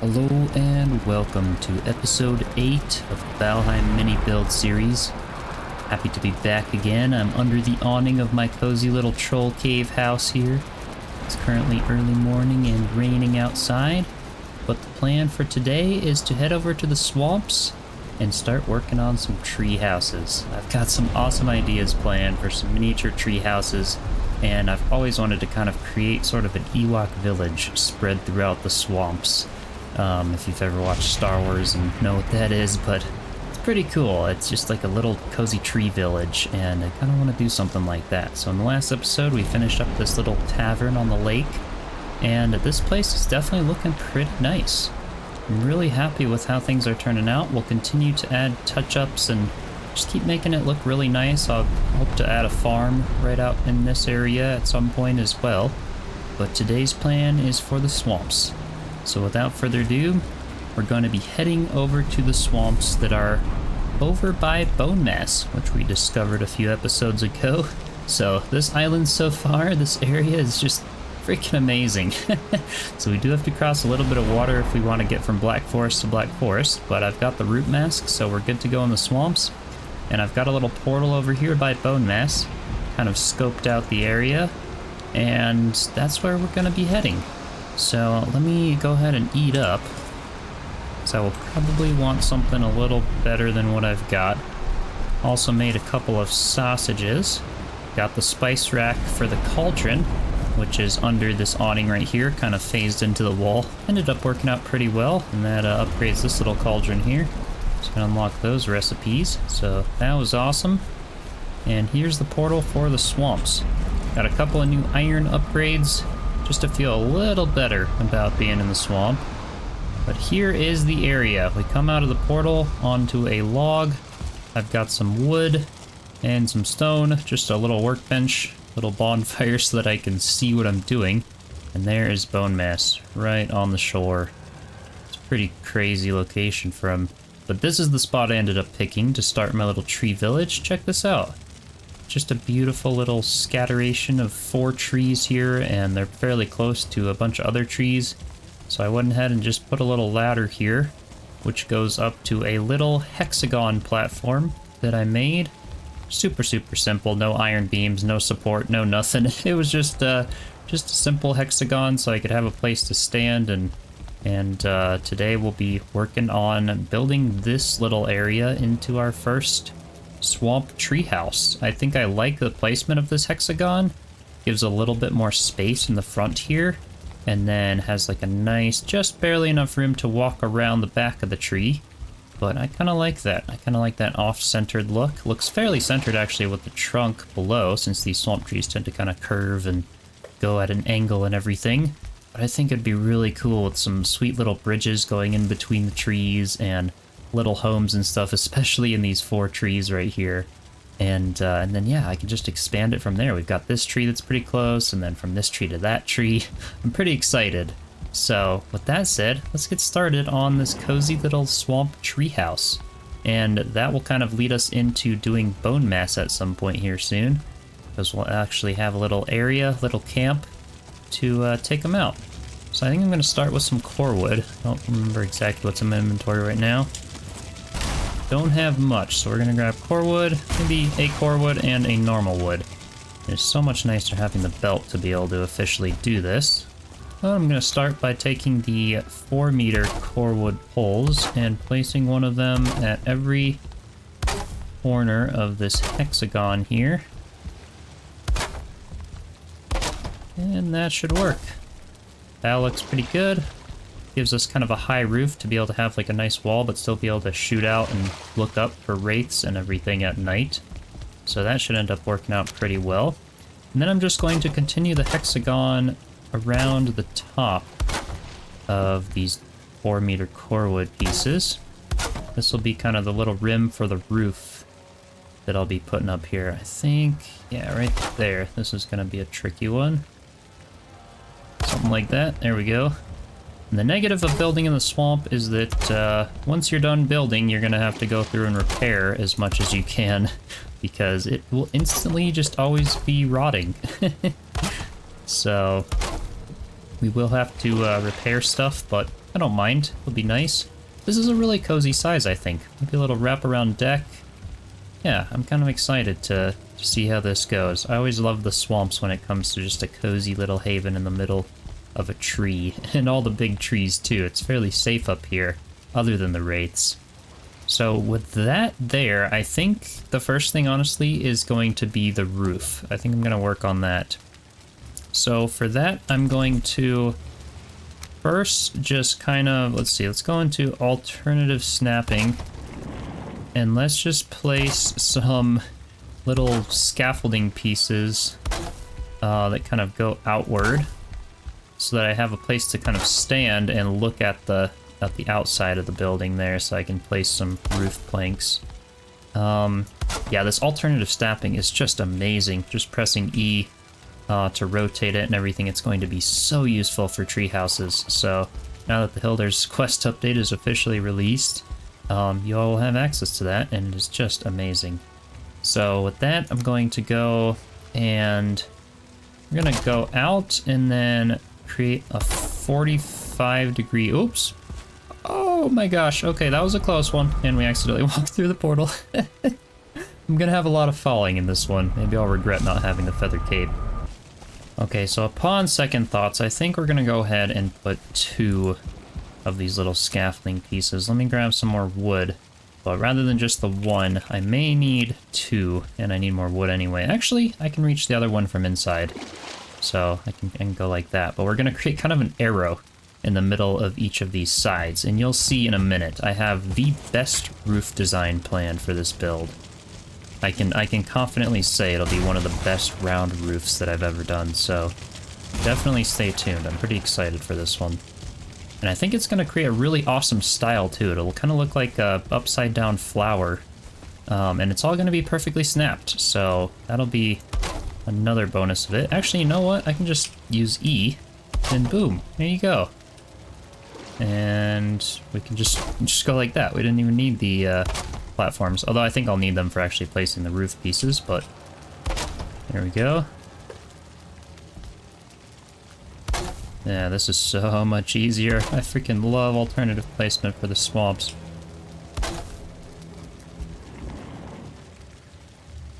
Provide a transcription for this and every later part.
Hello and welcome to episode 8 of the Valheim MiniBuild series. Happy to be back again. I'm under the awning of my cozy little troll cave house here. It's currently early morning and raining outside, but the plan for today is to head over to the swamps and start working on some tree houses. I've got some awesome ideas planned for some miniature tree houses, and I've always wanted to kind of create sort of an Ewok village spread throughout the swamps. If you've ever watched Star Wars and know what that is, but it's pretty cool. It's just like a little cozy tree village, and I kind of want to do something like that. So in the last episode, we finished up this little tavern on the lake, and this place is definitely looking pretty nice. I'm really happy with how things are turning out. We'll continue to add touch-ups and just keep making it look really nice. I'll hope to add a farm right out in this area at some point as well. But today's plan is for the swamps. So without further ado, we're going to be heading over to the swamps that are over by Bone Mass, which we discovered a few episodes ago. So this island so far, this area is just freaking amazing. So we do have to cross a little bit of water if we want to get from Black Forest to Black Forest, but I've got the root mask, so we're good to go in the swamps. And I've got a little portal over here by Bone Mass, kind of scoped out the area, and that's where we're going to be heading. So let me go ahead and eat up, because I will probably want something a little better than what I've got. Also made a couple of sausages. Got the spice rack for the cauldron, which is under this awning right here, kind of phased into the wall. Ended up working out pretty well, and that upgrades this little cauldron here. Just gonna unlock those recipes, so that was awesome. And here's the portal for the swamps. Got a couple of new iron upgrades, just to feel a little better about being in the swamp. But here is the area. We come out of the portal onto a log. I've got some wood and some stone, just a little workbench, little bonfire so that I can see what I'm doing. And there is Bone Mass, right on the shore. It's a pretty crazy location for him. But this is the spot I ended up picking to start my little tree village. Check this out. Just a beautiful little scatteration of 4 trees here, and they're fairly close to a bunch of other trees. So I went ahead and just put a little ladder here, which goes up to a little hexagon platform that I made. Super simple, no iron beams, no support, no nothing. It was just a simple hexagon so I could have a place to stand, and today we'll be working on building this little area into our first swamp treehouse. I think I like the placement of this hexagon. Gives a little bit more space in the front here, and then has like a nice, just barely enough room to walk around the back of the tree. But I kind of like that. I kind of like that off-centered look. Looks fairly centered actually with the trunk below, since these swamp trees tend to kind of curve and go at an angle and everything. But I think it'd be really cool with some sweet little bridges going in between the trees and little homes and stuff, especially in these 4 trees right here. And then yeah, I can just expand it from there. We've got this tree that's pretty close, and then from this tree to that tree. I'm pretty excited. So with that said, let's get started on this cozy little swamp tree house. And that will kind of lead us into doing Bone Mass at some point here soon, because we'll actually have a little area, little camp to take them out. So I think I'm going to start with some core wood. I don't remember exactly what's in my inventory right now. Don't have much, so we're going to grab core wood, maybe a core wood and a normal wood. It's so much nicer having the belt to be able to officially do this. Well, I'm going to start by taking the 4-meter core wood poles and placing one of them at every corner of this hexagon here. And that should work. That looks pretty good. Gives us kind of a high roof to be able to have like a nice wall, but still be able to shoot out and look up for wraiths and everything at night. So that should end up working out pretty well. And then I'm just going to continue the hexagon around the top of these 4-meter core wood pieces. This will be kind of the little rim for the roof that I'll be putting up here. I think, yeah, right there. This is going to be a tricky one. Something like that. There we go. And the negative of building in the swamp is that once you're done building, you're going to have to go through and repair as much as you can, because it will instantly just always be rotting. So We will have to repair stuff, but I don't mind. It'll be nice. This is a really cozy size, I think. Maybe a little wraparound deck. Yeah, I'm kind of excited to see how this goes. I always love the swamps when it comes to just a cozy little haven in the middle of a tree. And all the big trees, too. It's fairly safe up here, other than the wraiths. So with that there, I think the first thing, honestly, is going to be the roof. I think I'm going to work on that. So for that, I'm going to first just kind of, let's see, let's go into alternative snapping. And let's just place some little scaffolding pieces that kind of go outward so that I have a place to kind of stand and look at the outside of the building there, so I can place some roof planks. Yeah, this alternative snapping is just amazing. Just pressing E to rotate it and everything. It's going to be so useful for tree houses. So now that the Hilder's quest update is officially released, you all will have access to that, and it is just amazing. So with that, I'm going to go and we're gonna go out and then create a 45-degree, oops. Oh my gosh, okay, that was a close one, and we accidentally walked through the portal. I'm gonna have a lot of falling in this one. Maybe I'll regret not having the feather cape. Okay, so upon second thoughts, I think we're gonna go ahead and put 2 of these little scaffolding pieces. Let me grab some more wood. But rather than just the 1, I may need 2, and I need more wood anyway. Actually, I can reach the other one from inside. So I can go like that. But we're gonna create kind of an arrow in the middle of each of these sides, and you'll see in a minute, I have the best roof design planned for this build. I can confidently say it'll be one of the best round roofs that I've ever done, so definitely stay tuned. I'm pretty excited for this one. And I think it's going to create a really awesome style, too. It'll kind of look like a upside-down flower, and it's all going to be perfectly snapped, so that'll be another bonus of it. Actually, you know what? I can just use E, and boom, there you go. And we can just go like that. We didn't even need the platforms, although I think I'll need them for actually placing the roof pieces, but there we go. Yeah, this is so much easier. I freaking love alternative placement for the swamps.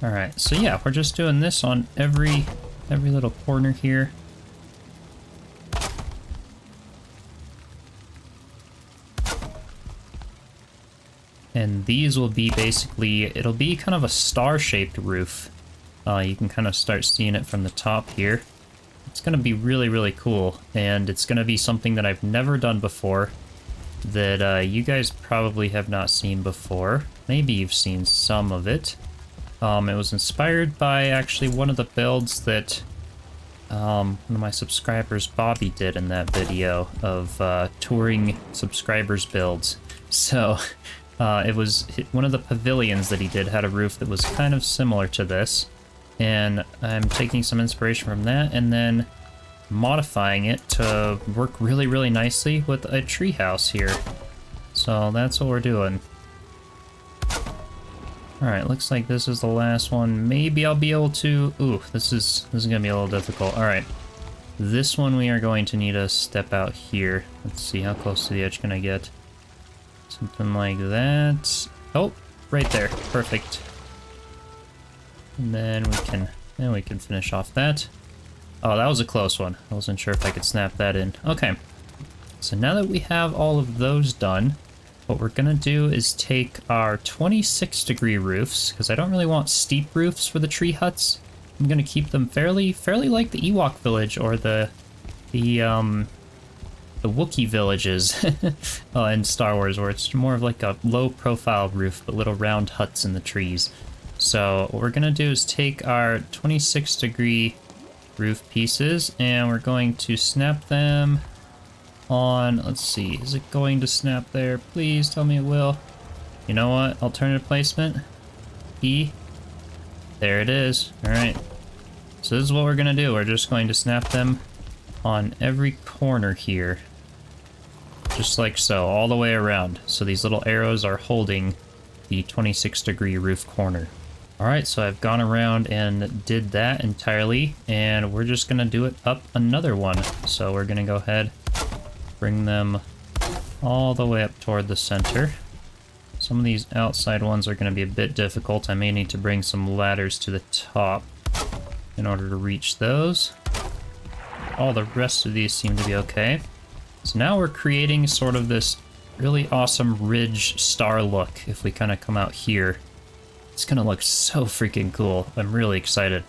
Alright, so yeah, we're just doing this on every little corner here. And these will be basically, it'll be kind of a star-shaped roof. You can kind of start seeing it from the top here. It's going to be really, really cool, and it's going to be something that I've never done before, that you guys probably have not seen before. Maybe you've seen some of it. It was inspired by actually one of the builds that one of my subscribers, Bobby, did in that video of touring subscribers builds. So it was one of the pavilions that he did had a roof that was kind of similar to this. And I'm taking some inspiration from that and then modifying it to work really, really nicely with a treehouse here. So that's what we're doing. Alright, looks like this is the last one. Maybe I'll be able to... Ooh, this is gonna be a little difficult. Alright. This one we are going to need to step out here. Let's see, how close to the edge can I get? Something like that. Oh, right there. Perfect. And then we can finish off that. Oh, that was a close one. I wasn't sure if I could snap that in. Okay. So now that we have all of those done, what we're gonna do is take our 26-degree roofs, because I don't really want steep roofs for the tree huts. I'm gonna keep them fairly like the Ewok village or the Wookiee villages in Star Wars, where it's more of like a low-profile roof, but little round huts in the trees. So what we're gonna do is take our 26-degree roof pieces and we're going to snap them on, let's see, is it going to snap there? Please tell me it will. You know what? Alternative placement. E. There it is. Alright. So this is what we're gonna do. We're just going to snap them on every corner here. Just like so, all the way around. So these little arrows are holding the 26-degree roof corner. Alright, so I've gone around and did that entirely, and we're just gonna do it up another one. So we're gonna go ahead, bring them all the way up toward the center. Some of these outside ones are gonna be a bit difficult. I may need to bring some ladders to the top in order to reach those. All the rest of these seem to be okay. So now we're creating sort of this really awesome ridge star look if we kind of come out here. It's gonna look so freaking cool. I'm really excited.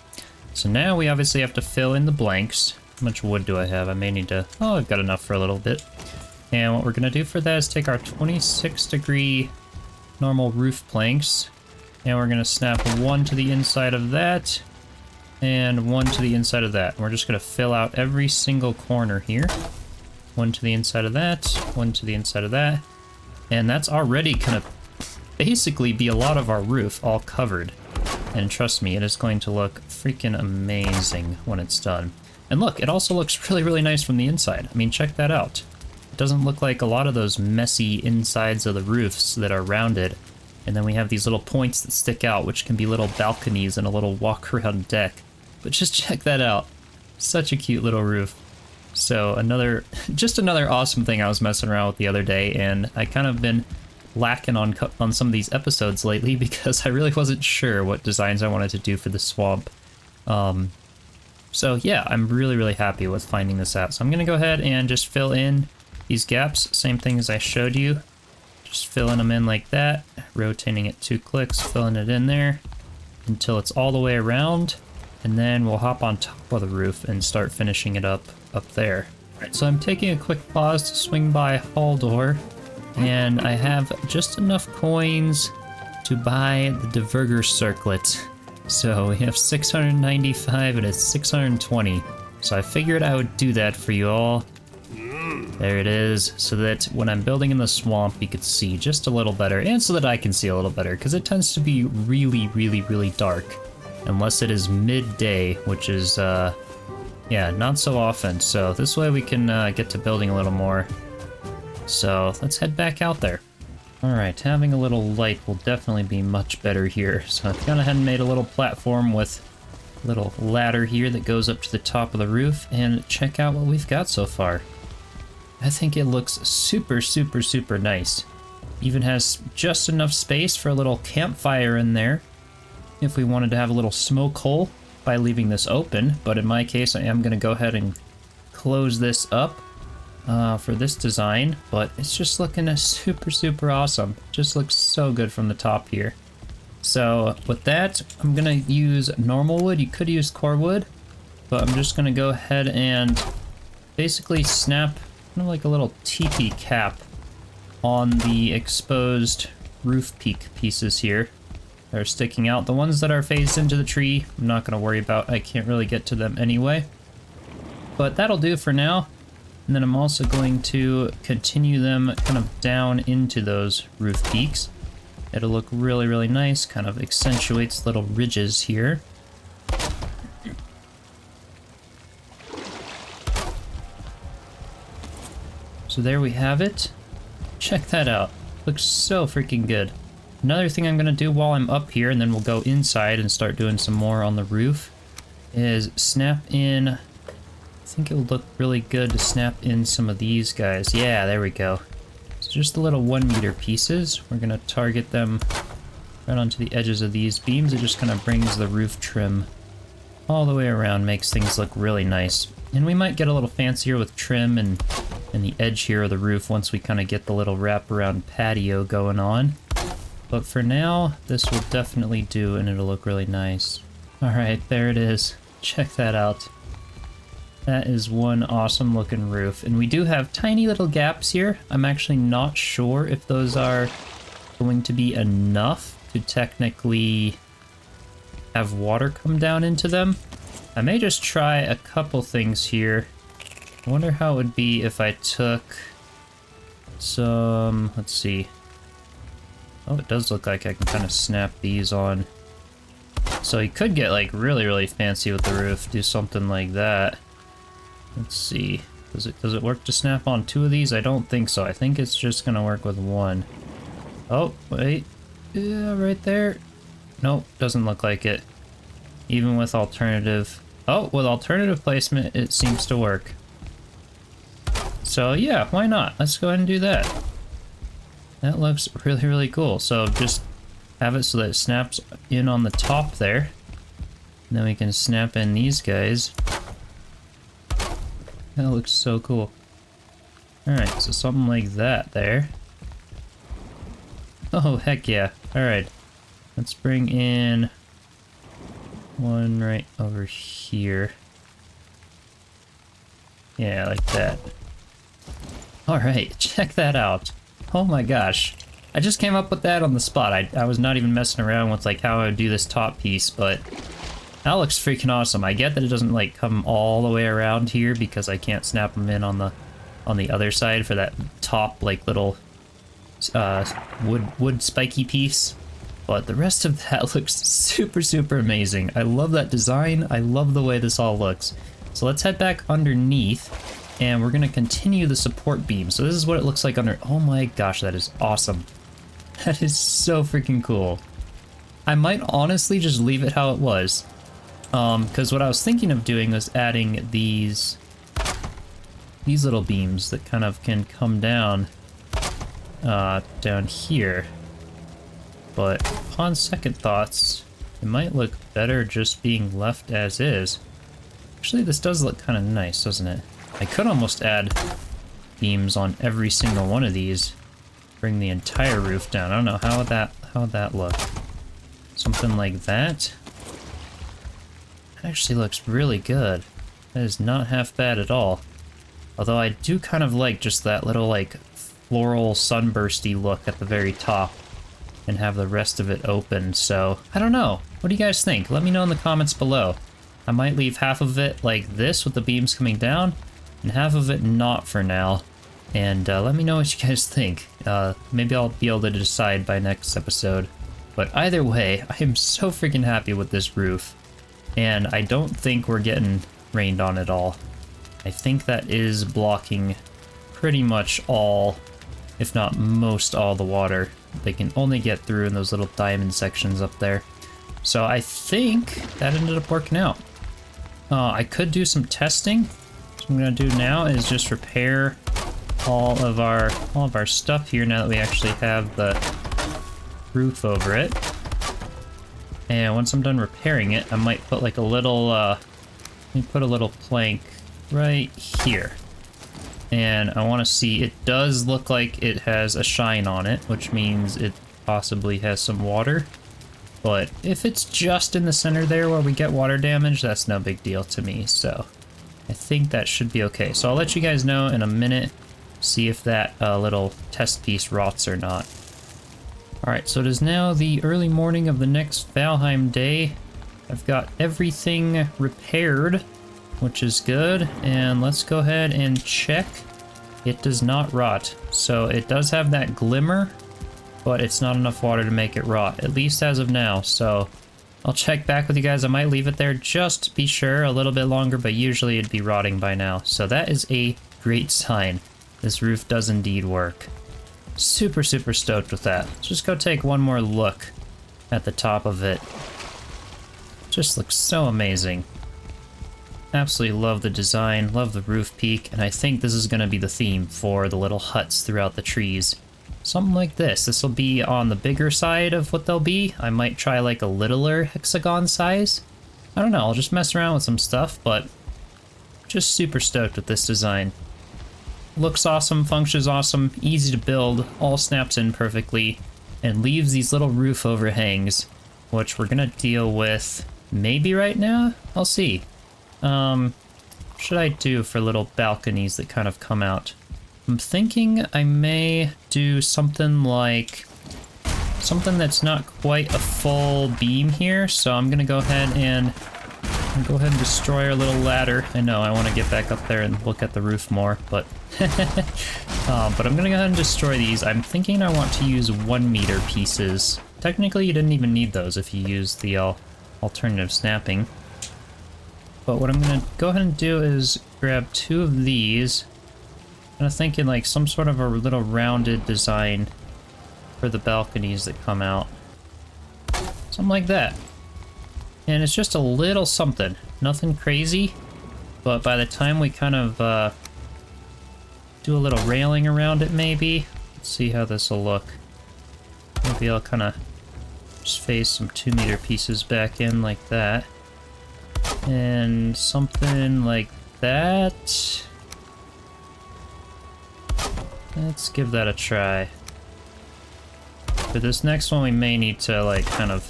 So now we obviously have to fill in the blanks. How much wood do I have? I may need to... Oh, I've got enough for a little bit. And what we're gonna do for that is take our 26-degree normal roof planks, and we're gonna snap one to the inside of that, and one to the inside of that. And we're just gonna fill out every single corner here. One to the inside of that, one to the inside of that. And that's already gonna basically be a lot of our roof all covered. And trust me, it is going to look freaking amazing when it's done. And look, it also looks really, really nice from the inside. I mean, check that out. It doesn't look like a lot of those messy insides of the roofs that are rounded. And then we have these little points that stick out, which can be little balconies and a little walk-around deck. But just check that out. Such a cute little roof. So just another awesome thing I was messing around with the other day, and I kind of been lacking on some of these episodes lately because I really wasn't sure what designs I wanted to do for the swamp. So yeah, I'm really, really happy with finding this out. So I'm gonna go ahead and just fill in these gaps, same thing as I showed you. Just filling them in like that, rotating it 2 clicks, filling it in there until it's all the way around, and then we'll hop on top of the roof and start finishing it up there. Alright, so I'm taking a quick pause to swing by Haldor, and I have just enough coins to buy the Diverger Circlet. So we have 695 and it's 620. So I figured I would do that for you all. There it is, so that when I'm building in the swamp, you could see just a little better, and so that I can see a little better, because it tends to be really, really, really dark. Unless it is midday, which is, yeah, not so often. So this way we can get to building a little more. So let's head back out there. Alright, having a little light will definitely be much better here. So I've gone ahead and made a little platform with a little ladder here that goes up to the top of the roof, and check out what we've got so far. I think it looks super, super, super nice. Even has just enough space for a little campfire in there if we wanted to have a little smoke hole by leaving this open, but in my case I am going to go ahead and close this up for this design, but it's just looking super, super awesome. Just looks so good from the top here. So with that, I'm going to use normal wood. You could use core wood, but I'm just going to go ahead and basically snap kind of like a little teepee cap on the exposed roof peak pieces here. They're sticking out. The ones that are phased into the tree, I'm not going to worry about. I can't really get to them anyway. But that'll do for now. And then I'm also going to continue them kind of down into those roof peaks. It'll look really, really nice. Kind of accentuates little ridges here. So there we have it. Check that out. Looks so freaking good. Another thing I'm going to do while I'm up here, and then we'll go inside and start doing some more on the roof, is snap in... I think it would look really good to snap in some of these guys. Yeah, there we go. So just the little 1 meter pieces. We're going to target them right onto the edges of these beams. It just kind of brings the roof trim all the way around, makes things look really nice. And we might get a little fancier with trim and the edge here of the roof once we kind of get the little wraparound patio going on. But for now, this will definitely do, and it'll look really nice. Alright, there it is. Check that out. That is one awesome looking roof. And we do have tiny little gaps here. I'm actually not sure if those are going to be enough to technically have water come down into them. I may just try a couple things here. I wonder how it would be if I took some... let's see. Oh, it does look like I can kind of snap these on. So you could get like really, really fancy with the roof. Do something like that. Let's see. Does it work to snap on 2 of these? I don't think so. I think it's just gonna work with 1. Oh, wait. Yeah, right there. Nope, doesn't look like it. Even with alternative... Oh, with alternative placement, it seems to work. So yeah, why not? Let's go ahead and do that. That looks really, really cool. So just have it so that it snaps in on the top there. And then we can snap in these guys. That looks so cool. Alright, so something like that there. Oh, heck yeah. Alright. Let's bring in one right over here. Yeah, like that. Alright, check that out. Oh my gosh. I just came up with that on the spot. I was not even messing around with like how I would do this top piece, but that looks freaking awesome. I get that it doesn't like come all the way around here because I can't snap them in on the other side for that top like little wood spiky piece. But the rest of that looks super, super amazing. I love that design. I love the way this all looks. So let's head back underneath and we're gonna continue the support beam. So this is what it looks like under, oh my gosh, that is awesome. That is so freaking cool. I might honestly just leave it how it was. Because what I was thinking of doing was adding these little beams that kind of can come down here. But upon second thoughts, it might look better just being left as is. Actually, this does look kind of nice, doesn't it? I could almost add beams on every single one of these. Bring the entire roof down. I don't know, how would that look? Something like that? That actually looks really good. That is not half bad at all. Although I do kind of like just that little like floral sunbursty look at the very top and have the rest of it open. So I don't know. What do you guys think? Let me know in the comments below. I might leave half of it like this with the beams coming down and half of it not for now. And let me know what you guys think. Maybe I'll be able to decide by next episode. But either way, I am so freaking happy with this roof. And I don't think we're getting rained on at all. I think that is blocking pretty much all, if not most all, the water. They can only get through in those little diamond sections up there. So I think that ended up working out. I could do some testing. What I'm gonna do now is just repair all of our stuff here now that we actually have the roof over it. And once I'm done repairing it, I might put like a little, let me put a little plank right here. And I want to see, it does look like it has a shine on it, which means it possibly has some water. But if it's just in the center there where we get water damage, that's no big deal to me. So I think that should be okay. So I'll let you guys know in a minute, see if that little test piece rots or not. Alright, so it is now the early morning of the next Valheim day. I've got everything repaired, which is good. And let's go ahead and check. It does not rot. So it does have that glimmer, but it's not enough water to make it rot, at least as of now. So I'll check back with you guys. I might leave it there just to be sure a little bit longer, but usually it'd be rotting by now. So that is a great sign. This roof does indeed work. Super, super stoked with that. Let's just go take one more look at the top of it. Just looks so amazing. Absolutely love the design, love the roof peak, and I think this is going to be the theme for the little huts throughout the trees. Something like this. This will be on the bigger side of what they'll be. I might try like a littler hexagon size. I don't know, I'll just mess around with some stuff, but just super stoked with this design. Looks awesome, functions awesome, easy to build, all snaps in perfectly, and leaves these little roof overhangs, which we're gonna deal with maybe right now? I'll see. What should I do for little balconies that kind of come out? I'm thinking I may do something like something that's not quite a full beam here, so I'm gonna go ahead and destroy our little ladder. I know I want to get back up there and look at the roof more, but but I'm gonna go ahead and destroy these. I'm thinking I want to use 1 meter pieces. Technically, you didn't even need those if you use the alternative snapping. But what I'm gonna go ahead and do is grab 2 of these. I'm kind of thinking like some sort of a little rounded design for the balconies that come out. So Something like that. And it's just a little something. Nothing crazy. But by the time we kind of do a little railing around it maybe, let's see how this will look. Maybe I'll kind of just phase some 2-meter pieces back in like that. And something like that. Let's give that a try. For this next one, we may need to, like, kind of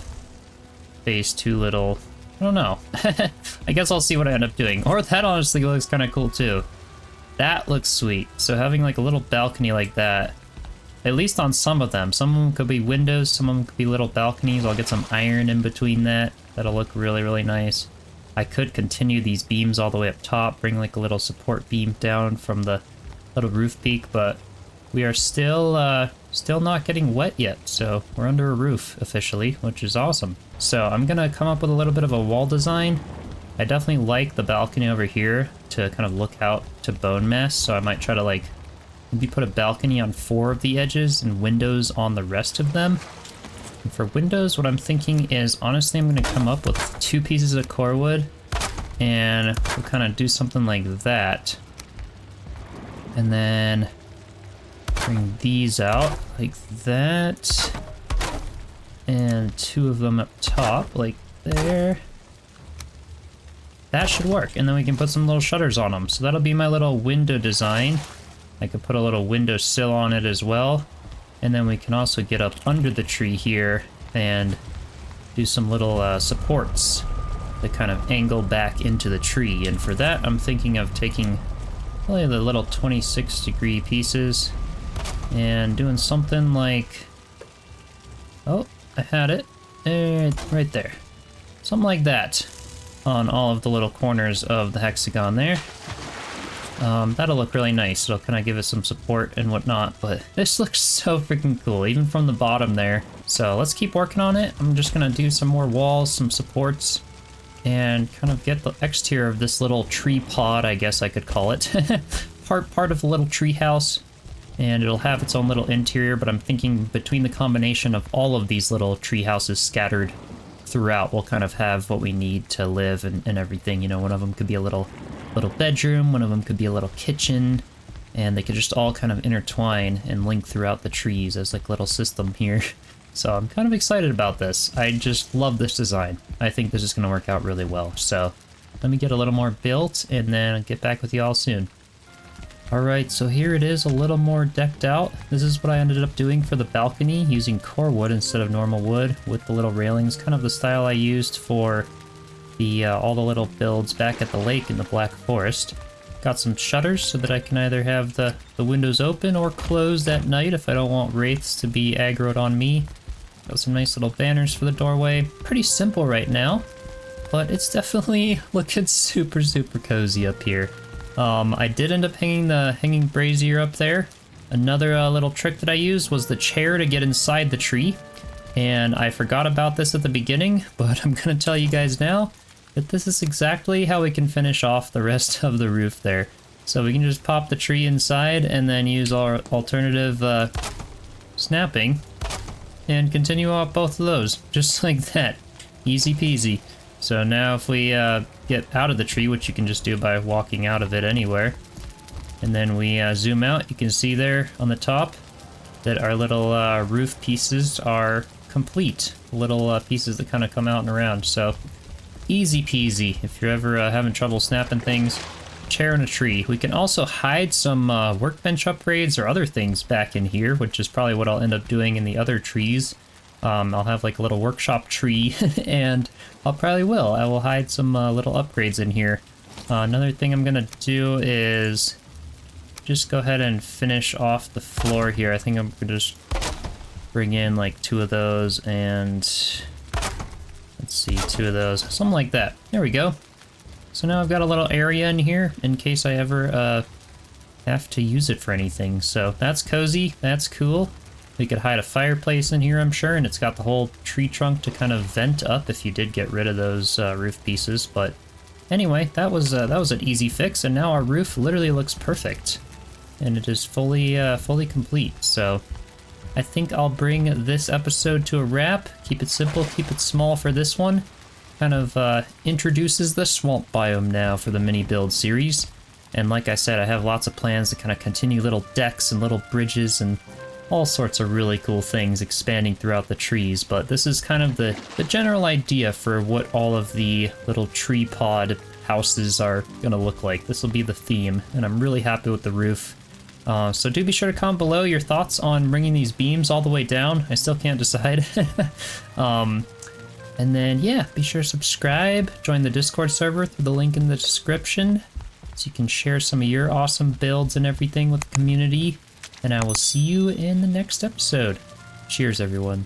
phase 2 little... I don't know. I guess I'll see what I end up doing. Or that honestly looks kind of cool, too. That looks sweet. So having, like, a little balcony like that, at least on some of them. Some of them could be windows, some of them could be little balconies. I'll get some iron in between that. That'll look really, really nice. I could continue these beams all the way up top, bring, like, a little support beam down from the little roof peak, but we are still not getting wet yet, so we're under a roof officially, which is awesome. So I'm gonna come up with a little bit of a wall design. I definitely like the balcony over here to kind of look out to Bone Mass, so I might try to, like, maybe put a balcony on 4 of the edges and windows on the rest of them. And for windows, what I'm thinking is, honestly, I'm gonna come up with 2 pieces of core wood, and we'll kind of do something like that. And then bring these out like that, and 2 of them up top like there. That should work, and then we can put some little shutters on them. So that'll be my little window design. I could put a little window sill on it as well, and then we can also get up under the tree here and do some little supports that kind of angle back into the tree. And for that, I'm thinking of taking probably the little 26-degree pieces and doing something like, oh, I had it, right there. Something like that on all of the little corners of the hexagon there. That'll look really nice. It'll kind of give us some support and whatnot, but this looks so freaking cool, even from the bottom there. So let's keep working on it. I'm just gonna do some more walls, some supports, and kind of get the exterior of this little tree pod, I guess I could call it. part of the little tree house. And it'll have its own little interior, but I'm thinking between the combination of all of these little tree houses scattered throughout, we'll kind of have what we need to live and everything. You know, one of them could be a little bedroom, one of them could be a little kitchen, and they could just all kind of intertwine and link throughout the trees as like a little system here. So I'm kind of excited about this. I just love this design. I think this is going to work out really well. So let me get a little more built, and then I'll get back with you all soon. Alright, so here it is, a little more decked out. This is what I ended up doing for the balcony, using core wood instead of normal wood with the little railings, kind of the style I used for the all the little builds back at the lake in the Black Forest. Got some shutters so that I can either have the windows open or closed at night if I don't want wraiths to be aggroed on me. Got some nice little banners for the doorway. Pretty simple right now, but it's definitely looking super, super cozy up here. I did end up hanging the hanging brazier up there. Another little trick that I used was the chair to get inside the tree. And I forgot about this at the beginning, but I'm gonna tell you guys now that this is exactly how we can finish off the rest of the roof there. So we can just pop the tree inside and then use our alternative snapping and continue off both of those, just like that. Easy peasy. So now if we get out of the tree, which you can just do by walking out of it anywhere, and then we zoom out, you can see there on the top that our little roof pieces are complete. Little pieces that kind of come out and around. So easy peasy if you're ever having trouble snapping things. Chair and a tree. We can also hide some workbench upgrades or other things back in here, which is probably what I'll end up doing in the other trees. I'll have like a little workshop tree, and I will hide some little upgrades in here. Another thing I'm gonna do is just go ahead and finish off the floor here. I think I'm gonna just bring in like 2 of those, and let's see, 2 of those, something like that. There we go. So now I've got a little area in here in case I ever have to use it for anything. So that's cozy, that's cool. We could hide a fireplace in here, I'm sure, and it's got the whole tree trunk to kind of vent up if you did get rid of those roof pieces. But anyway, that was an easy fix, and now our roof literally looks perfect, and it is fully complete. So I think I'll bring this episode to a wrap. Keep it simple, keep it small for this one. Kind of introduces the swamp biome now for the mini build series. And like I said, I have lots of plans to kind of continue little decks and little bridges and all sorts of really cool things expanding throughout the trees. But this is kind of the general idea for what all of the little tree pod houses are going to look like. This will be the theme, and I'm really happy with the roof. So do be sure to comment below your thoughts on bringing these beams all the way down. I still can't decide. And then, yeah, be sure to subscribe, join the Discord server through the link in the description, so you can share some of your awesome builds and everything with the community. And I will see you in the next episode. Cheers, everyone.